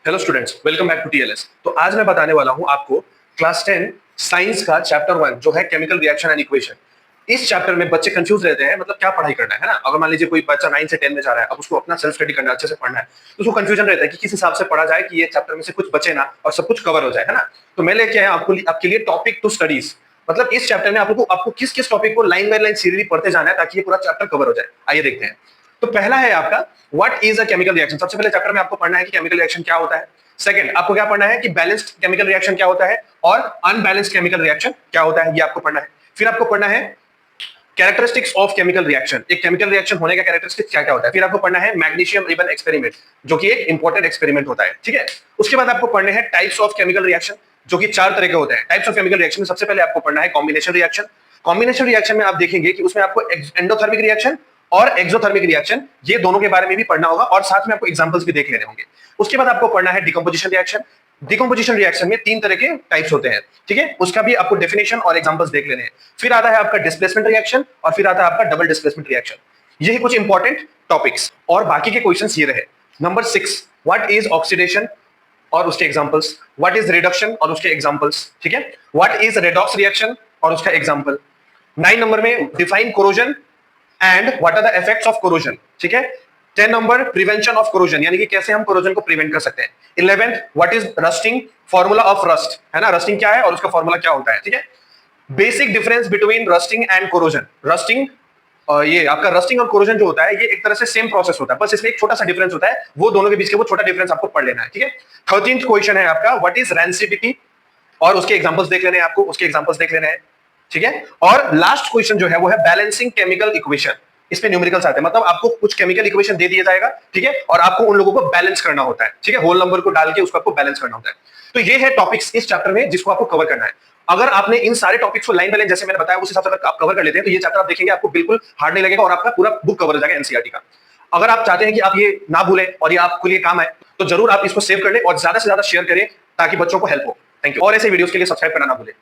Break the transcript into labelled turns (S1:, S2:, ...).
S1: Hello students, welcome back to TLS. तो आज मैं बताने वाला हूं आपको क्लास 10 साइंस का चैप्टर 1 जो है केमिकल रिएक्शन एंड इक्वेशन। इस चैप्टर में बच्चे कंफ्यूज रहते हैं, मतलब क्या पढ़ाई करना है ना। अगर मान लीजिए कोई बच्चा 9 से 10 में जा रहा है, अब उसको अपना सेल्फ स्टडी करना है, अच्छे से पढ़ना है, तो उसको कंफ्यूजन रहता है कि किस हिसाब से पढ़ा जाए कि ये चैप्टर में से कुछ बचे ना और सब कुछ कवर हो जाए, है ना। तो मैं लेके आया आपके लिए टॉपिक टू स्टडीज। मतलब इस चैप्टर में आपको किस किस टॉपिक को लाइन बाय लाइन सीरियली पढ़ते जाना है ताकि ये पूरा चैप्टर कवर हो जाए। आइए देखते हैं। तो पहला है आपका what is a chemical reaction. सबसे पहले चैप्टर में आपको पढ़ना है कि केमिकल रिएक्शन क्या होता है। सेकंड, आपको क्या पढ़ना है कि बैलेंस्ड केमिकल रिएक्शन क्या होता है और अनबैलेंस्ड केमिकल रिएक्शन क्या होता है, ये आपको पढ़ना है। फिर आपको पढ़ना है कैरेक्टरिस्टिक्स ऑफ केमिकल रिएक्शन, एक केमिकल रिएक्शन होने का कैरेक्टरिस्टिक्स क्या क्या होता है। फिर आपको पढ़ना है मैग्नीशियम रिबन एक्सपेरिमेंट, जो कि एक इंपॉर्टेंट एक्सपेरिमेंट होता है, ठीक है। उसके बाद आपको पढ़ने हैं टाइप्स ऑफ केमिकल रिएक्शन, जो कि 4 तरह के होते हैं। टाइप्स ऑफ केमिकल रिएक्शन में सबसे पहले आपको पढ़ना है कॉम्बिनेशन रिएक्शन। कॉम्बिनेशन रिएक्शन में आप देखेंगे कि उसमें आपको एंडोथर्मिक रिएक्शन और एक्सोथर्मिक रिएक्शन, ये दोनों के बारे में भी पढ़ना होगा और साथ में आपको एग्जांपल्स भी देख लेने होंगे। उसके बाद आपको पढ़ना है डिकम्पोजिशन रिएक्शन। डिकम्पोजिशन रिएक्शन में 3 तरह के टाइप्स होते हैं, ठीक है। उसका भी आपको डेफिनेशन और एग्जांपल्स देख लेने हैं। फिर आता है आपका डिस्प्लेसमेंट रिएक्शन और फिर आता है आपका डबल डिस्प्लेसमेंट रिएक्शन। यही कुछ इंपॉर्टेंट टॉपिक्स और बाकी के क्वेश्चंस ये रहे। नंबर 6, व्हाट इज ऑक्सीडेशन और उसके एग्जांपल्स। व्हाट इज रिडक्शन और उसके एग्जांपल्स, ठीक है। व्हाट इज रेडॉक्स रिएक्शन और उसका एग्जांपल। 9 नंबर में define corrosion and what are the effects of corrosion, ठीक है। 10 नंबर प्रिवेंशन ऑफ कोरोजन, यानी कि कैसे हम कोरोजन को प्रिवेंट कर सकते हैं। 11th, what is rusting, formula of rust, है ना, रस्टिंग क्या है और उसका फॉर्मूला क्या होता है, ठीक है। Basic difference between rusting and corrosion. Rusting और ये आपका रस्टिंग और कोरोजन जो होता है, ये एक तरह से सेम प्रोसेस होता है, बस इसमें एक छोटा सा डिफरेंस होता है, वो दोनों के बीच के वो छोटा डिफरेंस आपको पढ़ लेना है, ठीक है। 13th क्वेश्चन है आपका व्हाट इज रेंसिडिटी और उसके एग्जांपल्स देख लेने हैं आपको, उसके एग्जांपल्स देख लेने हैं, ठीक है। और लास्ट क्वेश्चन जो है वो है बैलेंसिंग केमिकल इक्वेशन। इसमें न्यूमेरिकल्स आते हैं, मतलब आपको कुछ केमिकल इक्वेशन दे दिया जाएगा, ठीक है, और आपको उन लोगों को बैलेंस करना होता है, ठीक है। होल नंबर को डाल के उसको आपको बैलेंस करना होता है। तो ये है टॉपिक्स इस चैप्टर में जिसको आपको कवर करना है। अगर आपने इन सारे टॉपिक्स को लाइन बाय लाइन जैसे मैंने बताया उस हिसाब से आप कवर कर लेते हैं तो ये चैप्टर आप देखेंगे आपको बिल्कुल हार्ड नहीं लगेगा और आपका पूरा बुक कवर हो जाएगा एनसीईआरटी का। अगर आप चाहते हैं कि आप ये ना भूलें और ये आपके लिए काम आए तो जरूर आप इसको सेव कर लें और ज्यादा से ज्यादा शेयर करें ताकि बच्चों को हेल्प हो। Thank you. और ऐसे वीडियोस के लिए सब्सक्राइब करना ना भूलें।